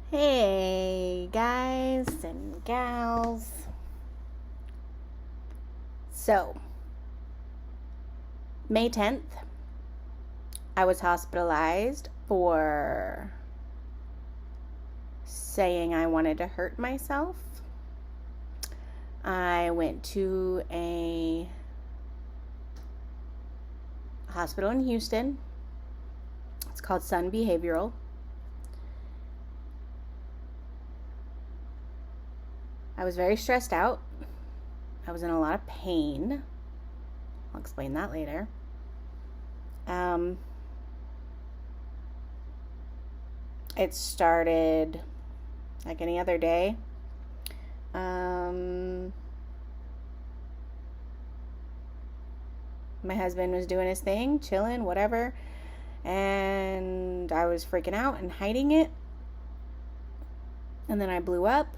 Hey guys and gals. So, May 10th, I was hospitalized for saying I wanted to hurt myself. I went to a hospital in Houston. It's called Sun Behavioral. I was very stressed out. I was in a lot of pain. I'll explain that later. It started like any other day. My husband was doing his thing, chilling, whatever, and I was freaking out and hiding it. And then I blew up,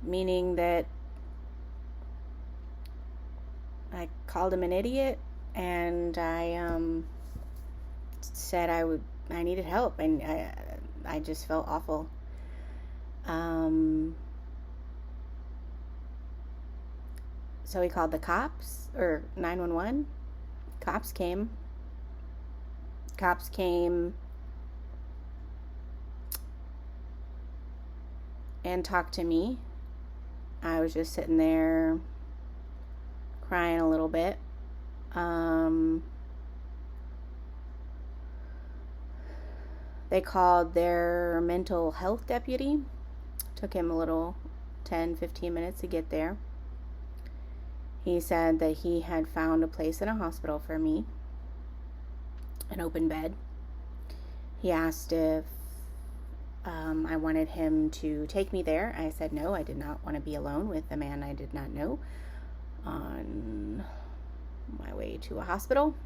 meaning that I called him an idiot, and I said I needed help, and I just felt awful. So he called the cops, or 911. Cops came and talked to me. I was just sitting there crying a little bit. They called their mental health deputy. Took him a little 10-15 minutes to get there. He said that he had found a place in a hospital for me, an open bed. He asked if I wanted him to take me there. I said no, I did not want to be alone with a man I did not know on my way to a hospital.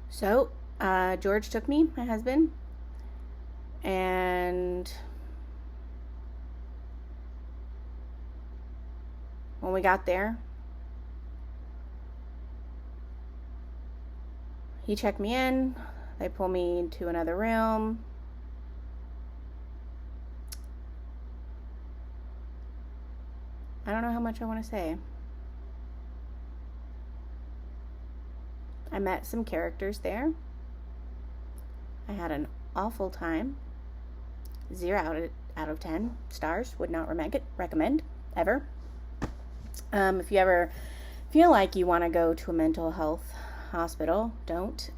So George took me, my husband, and when we got there, he checked me in. They pulled me to another room. I don't know how much I want to say. I met some characters there. I had an awful time. 0 out of 10 stars. Would not recommend ever. If you ever feel like you want to go to a mental health hospital, don't.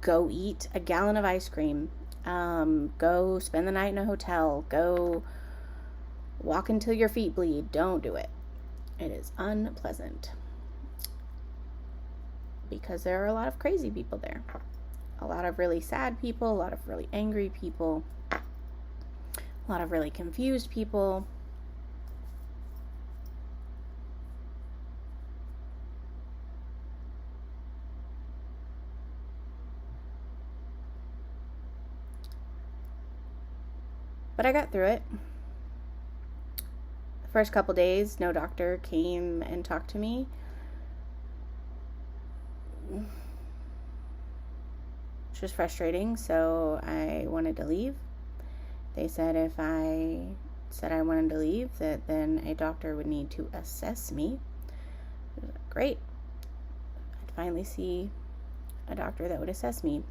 Go eat a gallon of ice cream. Go spend the night in a hotel. Go walk until your feet bleed. Don't do it. It is unpleasant. Because there are a lot of crazy people there. A lot of really sad people. A lot of really angry people. A lot of really confused people. But I got through it. The first couple days, no doctor came and talked to me. Which was frustrating, so I wanted to leave. They said if I said I wanted to leave, that then a doctor would need to assess me. Great. I'd finally see a doctor that would assess me.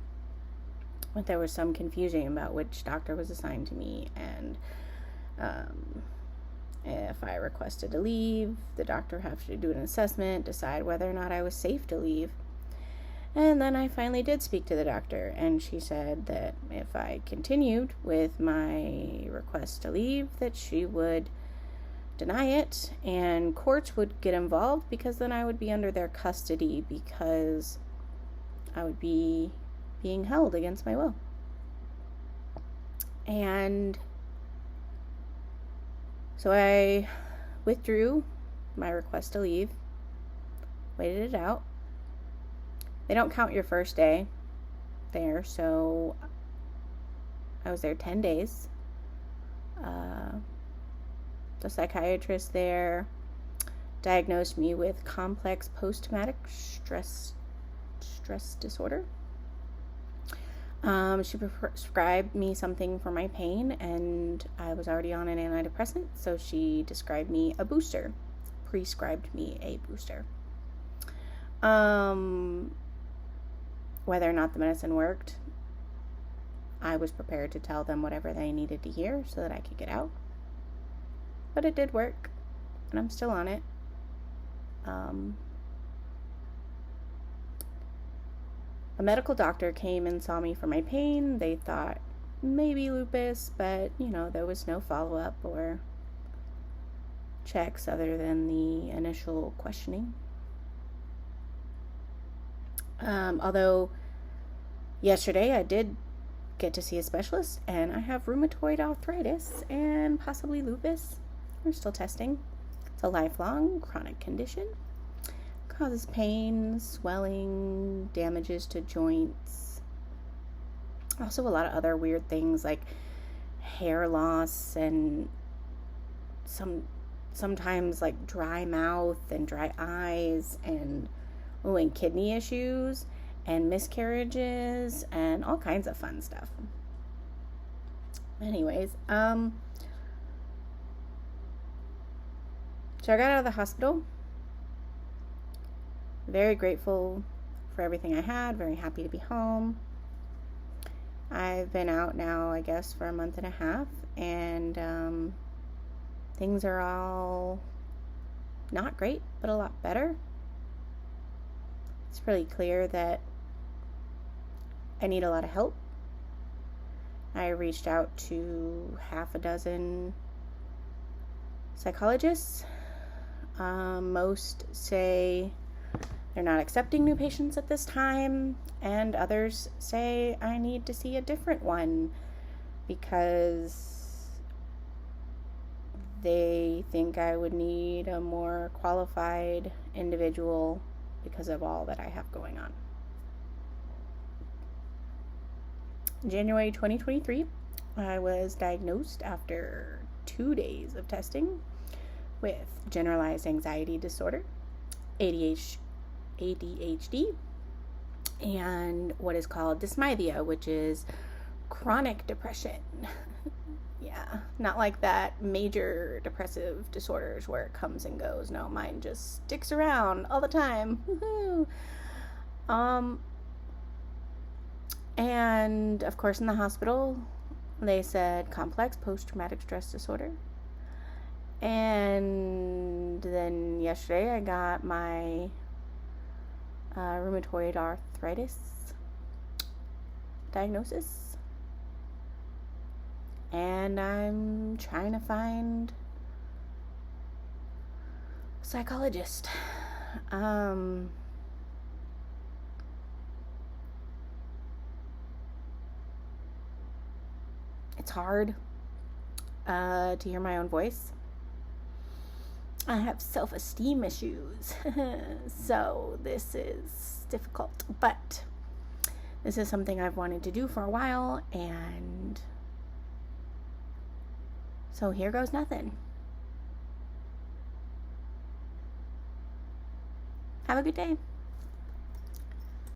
But there was some confusion about which doctor was assigned to me, and if I requested to leave, the doctor had to do an assessment, decide whether or not I was safe to leave. And then I finally did speak to the doctor, and she said that if I continued with my request to leave, that she would deny it, and courts would get involved, because then I would be under their custody, because I would be being held against my will. And so I withdrew my request to leave, waited it out. They don't count your first day there, so I was there 10 days. The psychiatrist there diagnosed me with complex post-traumatic stress disorder. She prescribed me something for my pain, and I was already on an antidepressant, so she prescribed me a booster. Whether or not the medicine worked, I was prepared to tell them whatever they needed to hear so that I could get out. But it did work, and I'm still on it. A medical doctor came and saw me for my pain. They thought maybe lupus, but, there was no follow-up or checks other than the initial questioning. Although yesterday I did get to see a specialist, and I have rheumatoid arthritis and possibly lupus. We're still testing. It's a lifelong chronic condition. Causes pain, swelling, damages to joints. Also a lot of other weird things like hair loss and sometimes like dry mouth and dry eyes and kidney issues and miscarriages and all kinds of fun stuff. Anyways, so I got out of the hospital. Very grateful for everything I had. Very happy to be home. I've been out now, I guess, for a month and a half, and things are all not great, but a lot better. It's really clear that I need a lot of help. I reached out to half a dozen psychologists. Most say they're not accepting new patients at this time, and others say I need to see a different one because they think I would need a more qualified individual because of all that I have going on. In January 2023, I was diagnosed after 2 days of testing with generalized anxiety disorder, ADHD, and what is called dysmythia, which is chronic depression. Yeah, not like that major depressive disorders where it comes and goes. No, mine just sticks around all the time. And of course in the hospital they said complex post-traumatic stress disorder. And then yesterday I got my rheumatoid arthritis diagnosis, and I'm trying to find a psychologist. It's hard to hear my own voice. I have self-esteem issues, so this is difficult, but this is something I've wanted to do for a while, and so here goes nothing. Have a good day.